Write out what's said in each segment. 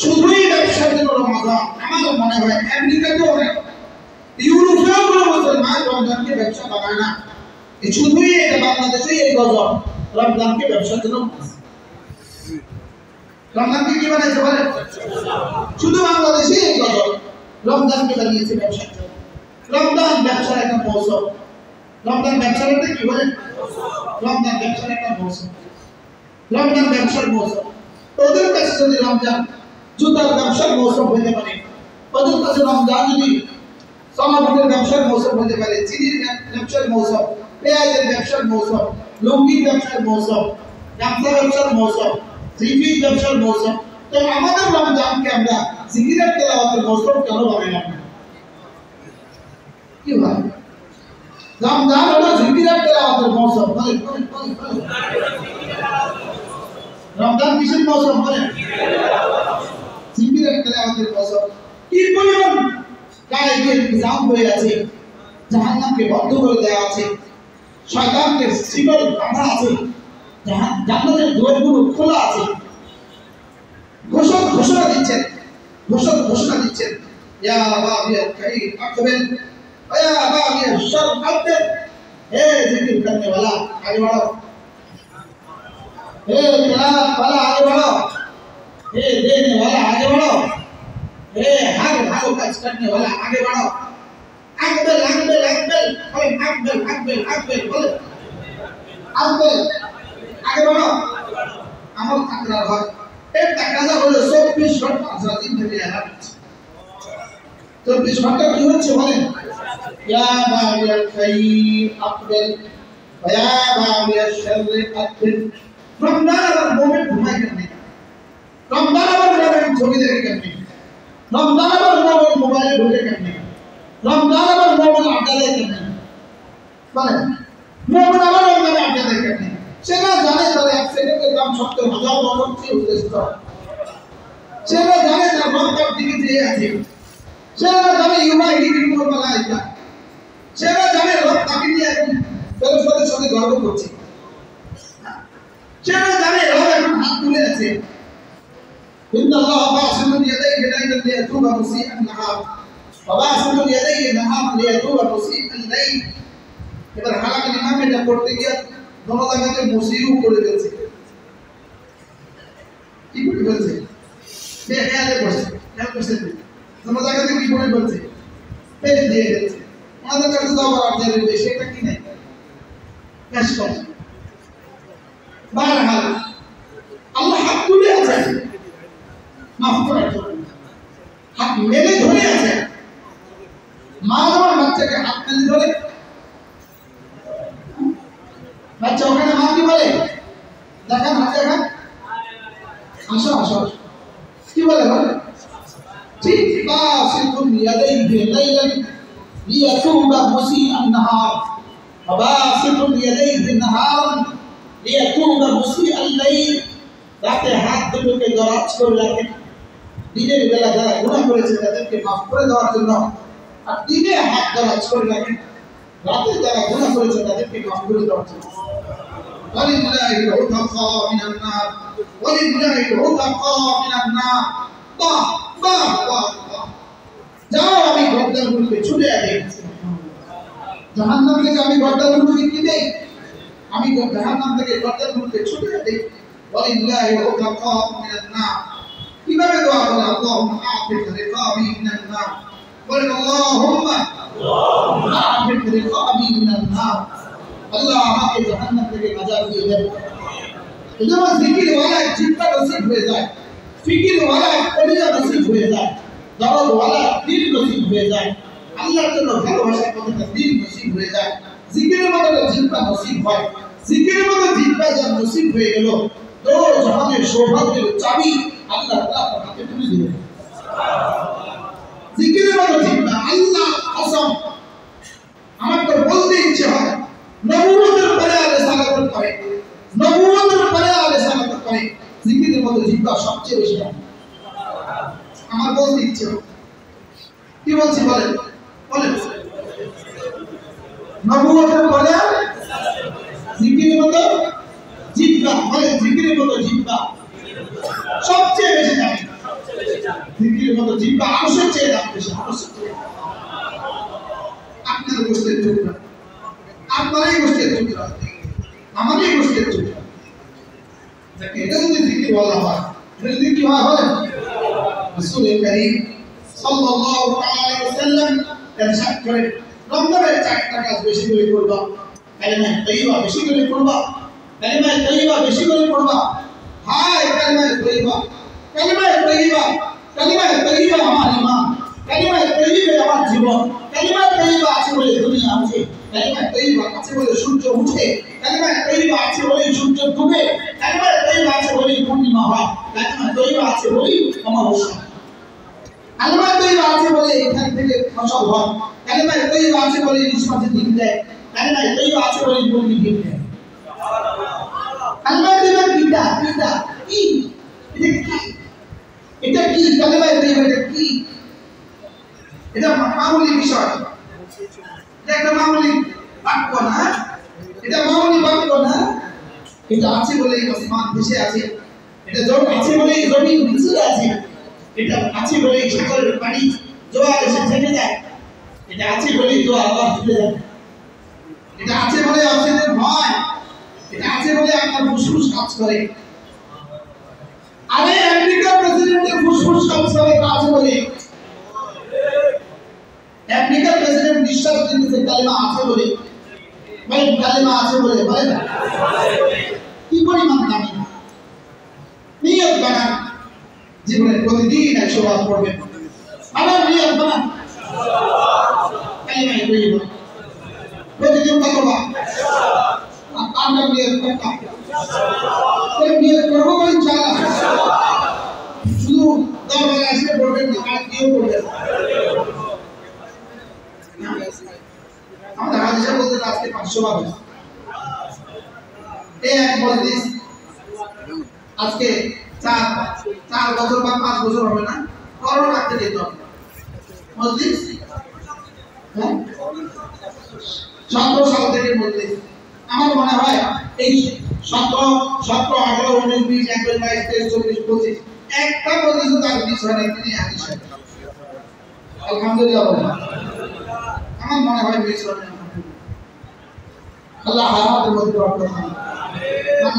শুধুই ব্যবসার জন্য রমজান। আমার মনে হয় আমেরিকাতেও অনেক, ইউরোপেও কোনো মুসলমান রমজানকে ব্যবসা বানায় না। শুধুই এটা বাংলাদেশে এই গজব রমজানকে ব্যবসার জন্য। রমজানকে কি বানাইছে বলেন? শুধু বাংলাদেশে এই গজব রমজানকে বানিয়েছে ব্যবসার জন্য। রমজান ব্যবসার একটা মৌসুম। রমজান ব্যবসার একটা কি বলেন? রমজান ব্যবসার একটা মৌসুম। রমজান ব্যবসার মৌসুম। ওদের কাছে যদি রমজান জুতার ব্যবসার মৌসুম হতে পারে, ওদের কাছে রমজান যদি সমাজের ব্যবসার মৌসুম হতে পারে, চিনির ব্যবসার মৌসুম, পেঁয়াজের ব্যবসার মৌসুম, লুঙ্গির ব্যবসার মৌসুম, গামছা ব্যবসার মৌসুম, থ্রি-পিস ব্যবসার মৌসুম, তো আমাদের রমজানকে আমরা জিকিরের তেলাওয়াতের মৌসুম কেন বানাইলাম না? কি ভাই, রমজান হলো জিকিরের তেলাওয়াতের মৌসুম। রমজান কিসের মৌসুম বলেন? জিকিরের তেলাওয়াতের মৌসুম। কি পরিমাণ গায়ের নিজাম হয়ে আছে, জাহান্নামকে বন্ধ করে দেওয়া আছে, শয়তানকে শিকল বাঁধা আছে, জান্নাতের দুয়ারগুলো খোলা আছে। ঘোষণা দিচ্ছেন, ঘোষণা দিচ্ছেন, ইয়া বাগিয়াল খাইর আকবিল ওয়া ইয়া বাগিয়াশ শার আকবিল। হে জিকির করনে वाला आगे बढ़ो, हे तिलावत वाला आगे बढ़ो, हे देने वाला आगे बढ़ो, हे हर भाव का करने वाला आगे बढ़ो। আকবিল আকবিল আকবিল, ওই আকবিল আকবিল আকবিল বলে আকবিল, আগে बढ़ो। আমল তাকরার হয়। এর তাকাজা হলো 24 ঘন্টা সারাদিন ধরে আলাপ। 24 ঘন্টা কি হচ্ছে বলেন? ইয়া বাগিয়াল খাইর আকবিল ওয়া ইয়া বাগিয়াশ শাররি আকবিল। রমজান আবার মোমেন্ট ঘুমাই কেন? রমজান আবার মোমেন্ট ছবি দেখে কেন? রমজান আবার মোবাইল মোবাইলে ঢুকে কেন? রমজান আবার মোবাইল আড্ডা দেয় কেন? বলেন, মোবাইল আবার রমজানে আড্ডা দেয় কেন? সেটা জানে তার এক সেকেন্ডের দাম 70,000 বছর চেয়ে উদ্দেশ্য। সেটা জানে তার রমজান দিকে চেয়ে আছে। সেটা জানে ইউমাই ডিগ্রি করবার আইতা। সেটা জানে রব তাকে নিয়ে এখন ফেরস্তাদের সাথে গর্ব করছে। সেটা জানে রব এখন হাত তুলে আছে। ইন্নাল্লাহ বাসিতুল ইয়াদাইহি লাইলান লিয়াতুবা মুসিআন নাহার ওয়া বাসিতুল ইয়াদাইহি নাহারান লিয়াতুবা মুসিআন লাইল। এবার হালাকাল ইমাম এটা পড়তে গিয়ে दोनों জায়গাতে মুসিও করে ফেলছে। কি করে ফেলছে? বেহায়ালে বসে, খেয়াল করছেন? दोनों জায়গাতে কি করে ফেলছে? পেজ দিয়ে ফেলছে। আমাদের কাছে তো আবার আর যাবে সেটা কি নাই? ক্যাশ কর। বারহাল আল্লাহ হাত তুলে আছে মাফ করার জন্য, হাত মেলে ধরে আছে। মা যখন বাচ্চাকে হাত মেলে ধরে, বাচ্চা ওখানে মা কি বলে? দেখেন হাত দেখান, আসো আসো, কি বলে? বলে ঠিক বাসিতুল ইয়াদাইহি লাইলান লিয়াতুবা মুসিআন নাহার ওয়া বাসিতুল ইয়াদাইহি নাহারান লিয়াতুবা মুসিআন লাইল। রাতে হাত দুটোকে দরাজ করে রাখেন, দিনের বেলা যারা গুনাহ করেছে তাদেরকে মাফ করে দেওয়ার জন্য, আর দিনে হাত দরাজ করে রাখেন, রাতে যারা গুনাহ করেছে তাদেরকে মাফ করে দেওয়ার জন্য। ওয়ালিল্লাহিল উতকা মিনান নার, ওয়ালিল্লাহিল উতকা মিনান নার। বাহ বাহ বাহ, যাও আমি গর্দানগুলোকে ছুটে আনি। জাহান্নাম থেকে আমি গর্দানগুলোকে কি দেই? আমি জাহান্নাম থেকে গর্দানগুলোকে ছুটে আনি। ওয়ালিল্লাহিল উতকা মিনান নার। কিভাবে দোয়া করে? আল্লাহুম্মা আ'তিক রিকাবি মিনান নার। বলেন আল্লাহুম্মা আ'তিক রিকাবি মিনান নার। আল্লাহ আমাকে জাহান্নাম থেকে নাজাত দিয়ে দেন। যেমন জিকির ওয়ালা জিব্বা নসিব হয়ে যায়, ফিকির ওয়ালা কলিজা নসিব হয়ে যায়, দরদ ওয়ালা দিল নসিব হয়ে যায়, আল্লাহর জন্য ভালোবাসার মতো দিল নসিব হয়ে যায়, জিকিরের মতো জিব্বা নসিব হয়। জিকিরের মতো জিব্বা যার নসিব হয়ে গেল, তো জাহানের সৌভাগ্যের চাবি আল্লাহ তাআলা হাতে তুলে দিলেন। জিকিরের মতো জিব্বা, আল্লাহ কসম, আমার তো বলতে ইচ্ছে হয় নবুয়তের পরে আলে সালাত করে, নবুয়তের পরে আলে সালাত করে, জিকিরের মতো জিব্বা সবচেয়ে বেশি আমার বলতে ইচ্ছে। কি বলছি বলেন? বলেন নবুয়তের পরে জিকিরের মতো জিব্বা, বলেন জিকিরের মতো জিব্বা সবচেয়ে জিকিরের মতো জিহ্বা আরশের চেয়ে দাম বেশি, আরশের চেয়ে। আপনার গোষ্ঠীর টুকরা, আপনারই গোষ্ঠীর টুকরা, আমারই গোষ্ঠীর টুকরা। এটা যদি জিকির বলা হয়, এটা যদি কি হয় বলেন? রাসূল কারীম সাল্লাল্লাহু আলাইহি ওয়াসাল্লাম ইরশাদ করেন, রমজানের 4টা কাজ বেশি করে করবা, কালিমা তাইয়্যিবা বেশি করে পড়বা, কালিমা তাইয়্যিবা বেশি করে পড়বা। হায় কালিমা তাইয়্যিবা, কালিমা তাইয়্যিবা, কালিমা তাইয়্যিবা আমার ঈমান, কালিমা তাইয়্যিবা আমার জীবন, কালিমা তাইয়্যিবা আছে বলে দুনিয়া আছে, কালিমা তাইয়্যিবা আছে বলে সূর্য ওঠে, কালিমা তাইয়্যিবা আছে বলে সূর্য ডুবে, কালিমা তাইয়্যিবা আছে বলে পূর্ণিমা হয়, কালিমা তাইয়্যিবা আছে বলে অমাবস্যা, কালিমা তাইয়্যিবা আছে বলে এখান থেকে ফসল হয়, কালিমা তাইয়্যিবা আছে বলে নিষ্পাতে দিন দেয়, কালিমা তাইয়্যিবা আছে বলে মুরগি ডিম দেয়। কালিমা তাইয়্যিবা কিটা কিটা কি? এটা কি? এটা কি? কালিমা তাইয়্যিবা এটা কি? এটা মামুলি বিষয়, এটা একটা মামুলি বাক্য না, এটা মামুলি বাক্য না। এটা আছে বলেই আসমান ভেসে আছে, এটা জল আছে বলেই জমিন ভিজে আছে, এটা আছে বলেই সাগরের পানি জোয়ার এসে থেমে যায়, এটা আছে বলেই জোয়ার আবার ফিরে যায়, এটা আছে বলে অক্সিজেন হয়, এটা আছে বলে আপনার ফুসফুস কাজ করে। আরে আমেরিকার প্রেসিডেন্টের ফুসফুস কাজ করে আছে বলে, আমেরিকার প্রেসিডেন্ট নিঃশ্বাস নিতে কালিমা আছে বলে, ভাই কালিমা আছে বলে, ভাই কি পরিমাণ দামি। নিয়ত বানান, জীবনে প্রতিদিন 100 বার পড়বেন, আবার নিয়ত বানান কালিমা তাইয়্যিবা প্রতিদিন কতবার? আপনার নিয়ত করতে এই নিয়ত করবো বলে ইনশাআল্লাহ, শুধু দরবারে আসলে পড়বেন না, কাজ দিয়েও পড়বেন। আমাদের হাদিসে বলতে আজকে 500 বার এই এক মজলিস আজকে 4 বছর বা 5 বছর হবে না, করোনা থেকে তো মজলিস, হ্যাঁ 17 সাল থেকে মজলিস। আমার মনে হয় এই 17, 18, 19, 20, 21, 22, 23, 24, 25 একটা মজলিস তার মিস হয় না, তিনি হাদিস আলহামদুলিল্লাহ বলেন। আমার মনে হয় মিস হয় না, আল্লাহ হায়াতের মধ্যে বরকত দান।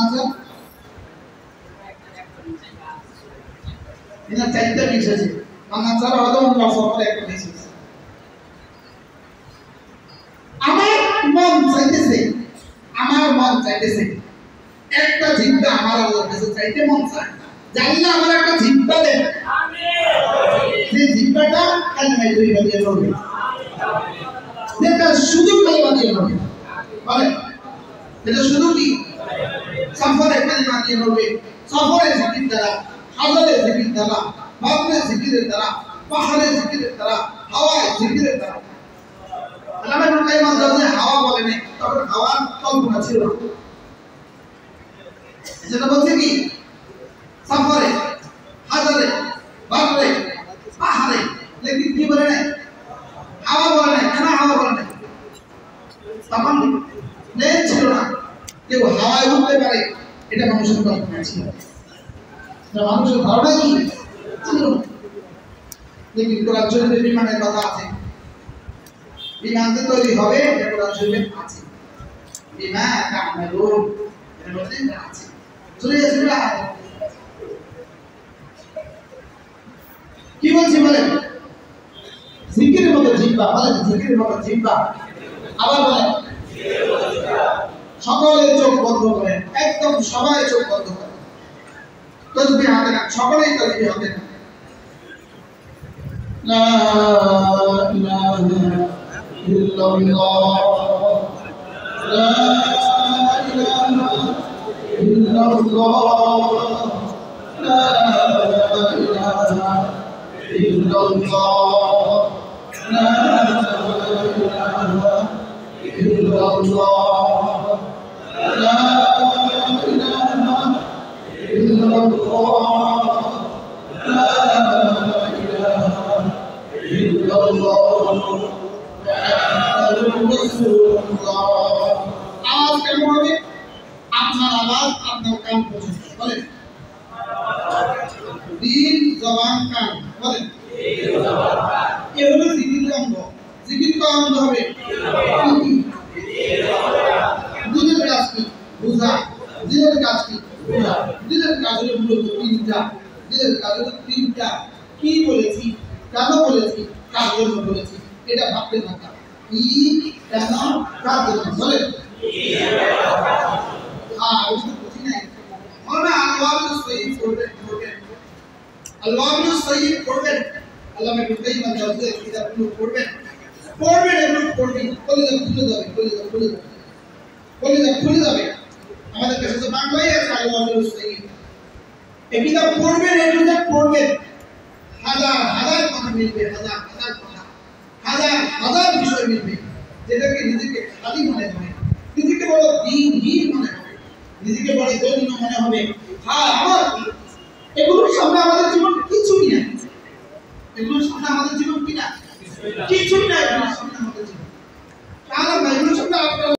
আচ্ছা এটা 4টা মিস আছে, মানা ছাড়া হয়তো আমরা সফরে একটা মিস আছে। আমার মন চাইতেছে একটা জিব্বা আমার আল্লাহর কাছে চাইতে মন চায়, জানি না আমার একটা জিব্বা দেন, যে জিব্বাটা কালিমা তাইয়্যিবা দিয়ে চলবে, যেটা শুধু কালিমা দিয়ে চলবে, বলে এটা শুধু কি সফরে কালিমা দিয়ে চলবে, সফরে জিকির দ্বারা, হাজারে জিকির দ্বারা, বাদরে জিকিরের দ্বারা, পাহাড়ে জিকিরের দ্বারা, হাওয়ায় জিকিরের দ্বারা। আল্লামা ইবনে কাইয়্যিম আল-জাওযী হাওয়া বলেন, তখন হাওয়ার কল্পনা ছিল না, যেটা বলছে কি সফরে, হাজারে, বাদরে, পাহাড়ে, লেকিন কি বলে নাই? হাওয়া বলে নাই। কেন হাওয়া বলে নাই? তখন প্লেন ছিল না, কেউ হাওয়ায় উঠতে পারে এটা মানুষের কল্পনা ছিল, মানুষের ধারণা কি ছিল। লেকিন কোরআন শরীফে বিমানের কথা আছে, বিমান যে তৈরি হবে এটা কোরআন শরীফে আছে, বিমান তা'মালুন এর মধ্যে আছে। চলে আসবে না কি বলছি বলেন? জিকিরের মতো জিহ্বা, বলেন জিকিরের মতো জিহ্বা। আবার বলেন সকলে চোখ বন্ধ করেন, একদম সবাই চোখ বন্ধ করেন, তাসবিহ হাতে রাখ, সকলেই তাসবিহ হাতে রাখ। লা ইলাহা ইল্লাল্লাহ, লা ইলাহা ইল্লাল্লাহ, লা ইলাহা ইল্লাল্লাহ, লা ইলাহা ইল্লাল্লাহ, লা ইলাহা ইল্লাল্লাহ, লা ইলাহা ইল্লাল্লাহ, মুহাম্মাদুর রাসূলুল্লাহ। আওয়াজ কেমন হবে? আপনার আওয়াজ আপনার কান পর্যন্ত, বলেন দিল, জবান, কান বলেন এ হলো জিকিরের অঙ্গ। জিকির কয় অঙ্গ হবে? দিলের কাজ কি? বুঝা। দিলের কাজ কি? বুঝা। দিলের কাজ হলো মূলত তিনটা। দিলের কাজ হলো তিনটা। কি বলেছি, কেন বলেছি, কার জন্য বলেছি, এটা ভাবতে থাকা। কি, কেন, কার জন্য বলেন। বুঝতে বুঝি নাই। আমরা আল্লাহর সহিহ করবেন। আল্লাহর সহিহ করবেন। আল্লামা ইবনে কাইয়িম আল-জাওজিয়ার কিতাবগুলো পড়বেন এবং পড়বেন। কলিজা খুলে যাবে। আমাদের কাছে তো বাংলায় আছে আল্লাহর সহিহ। এই কিতাব পড়বেন, একটু পড়বেন। হাজার কথা মিলবে, হাজার বিষয় মিলবে, যেটাকে নিজেকে খালি মনে হবে, নিজেকে বড় দিনহীন মনে হবে, নিজেকে বড় দৈন্য মনে হবে। আমার এগুলোর সামনে আমাদের জীবন কিছুই না। এগুলোর সামনে আমাদের জীবন কি না? কিছুই না। এগুলোর সামনে আমাদের জীবন। এগুলোর সামনে